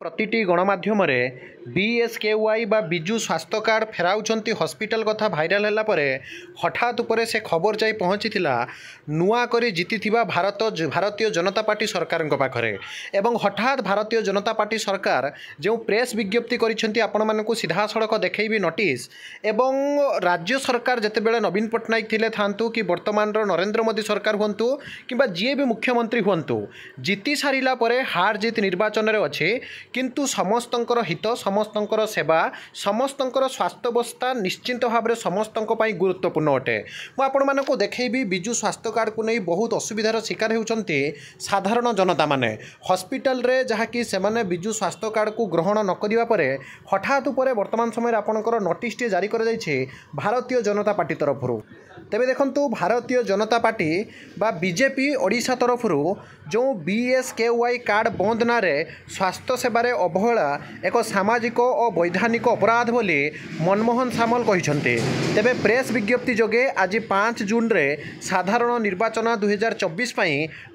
प्रतिटी गणमाध्यम BSKY बा विजु स्वास्थ्य card फेराउंट hospital कथा भाइराल है पर हठात उपरे से खबर जाई पहुँची नुआ करी जीति भारतीय जनता पार्टी सरकार पाखरे एवं हठात भारतीय जनता पार्टी सरकार जो प्रेस विज्ञप्ति करिसेंती आपण मानकु सीधा सड़क देखैबी नोटिस एवं राज्य सरकार जितेबाला नवीन पट्टनायक थिले थांतु कि वर्तमान नरेंद्र मोदी सरकार हुंतु कि जी भी मुख्यमंत्री हुंतु जीति सारिला परे हार जीत निर्वाचन में अच्छे किंतु समस्तंकर हित समस्तंकर सेवा समस्तंकर स्वास्थ्यवस्था निश्चिंत भाव में समस्तंक पई गुरुत्वपूर्ण अटे। मुझे देखी विजु स्वास्थ्य कार्ड को नहीं बहुत असुविधार शिकार होती साधारण जनता माने हॉस्पिटल रे जहाँकि से विजु स्वास्थ्य कार्ड को ग्रहण न करिबा परे हठात उपरे वर्तमान समय आपणकर नोटिस टी जारी कर भारतीय जनता पार्टी तरफ तेबे देखंतु भारतीय जनता पार्टी बा बीजेपी ओडिशा तरफ जो बीएसकेवाई कार्ड बंद ना स्वास्थ्य सेवार अवहेला एक सामाजिक और वैधानिक अपराध बोली मनमोहन सामल कहते। तेबे प्रेस विज्ञप्ति जोगे आज 5 जून रे साधारण निर्वाचन 2024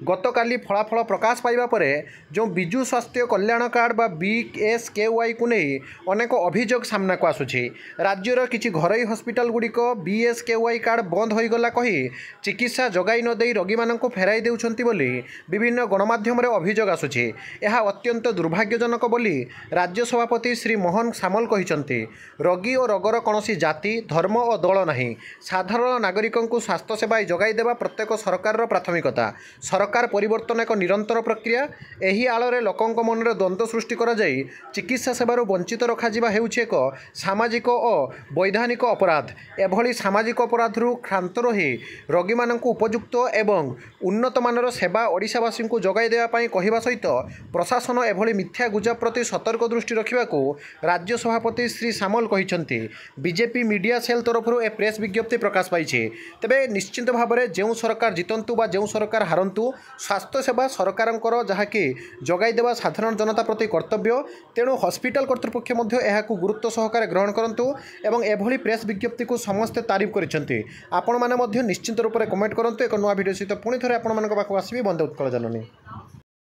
गतकाली फलाफल प्रकाश पाइबा परे जो विजु स्वास्थ्य कल्याण कार्ड बा बीएसकेवाई को नहीं अनेक अभियोग सामना को आसुछि। राज्यर किछि घरोई हॉस्पिटल गुड़िक बीएसकेवाई कार्ड बंद होईगला कही चिकित्सा जगाई न देई रोगी मानक फेराई देउछंती बोली विभिन्न गणमाध्यम अभियोग आसुछि। यह अत्यंत दुर्भाग्यजनक बोली राज्य सभापति श्री मोहन सामल कहिसंती। रोगी और रोगर कौनसी जाति धर्म और दल नहीं साधारण नागरिकों को स्वास्थ्य सेवा जगाई देवा प्रत्येक सरकार प्राथमिकता। सरकार परिवर्तन एक निरंतर प्रक्रिया एही आଳରେ लोकंक मनरे द्वंद्व सृष्टि करा जाई चिकित्सा सेवारू वंचित रखाजिबा हेउछि एक सामाजिक और वैधानिक अपराध। एभली सामाजिक अपराधरू क्षांत रही रोगी मानक उपयुक्त एवं उन्नत मानर सेवा ओडिशावासी को जगाई देवा पाई कहिबा सहित प्रशासन एभली मिथ्या गुजब प्रति सतर्क दृष्टि रखा राज्य सभापति श्री सामल कहिसंती। बीजेपी मीडिया सेल तरफ ए प्रेस विज्ञप्ति प्रकाश पाई तेबे निश्चिंत भाव में जो सरकार जितंतु बा जो सरकार हारंतु स्वास्थ्य सेवा सरकारंकर जहाँकि जगाई देवा साधारण जनता प्रति कर्तव्य तेणु हॉस्पिटल कर्तृपक्ष गुरुत्व सहकार ग्रहण करंतु एवं एभली प्रेस विज्ञप्ति को समस्ते तारीफ करिसेंती। आपण माने निश्चिंत रूप से कमेंट करंतु। एक नया वीडियो सहित पुणी थे आपण मानक पाखକୁ आसिबी बंदे उत्कल जननी।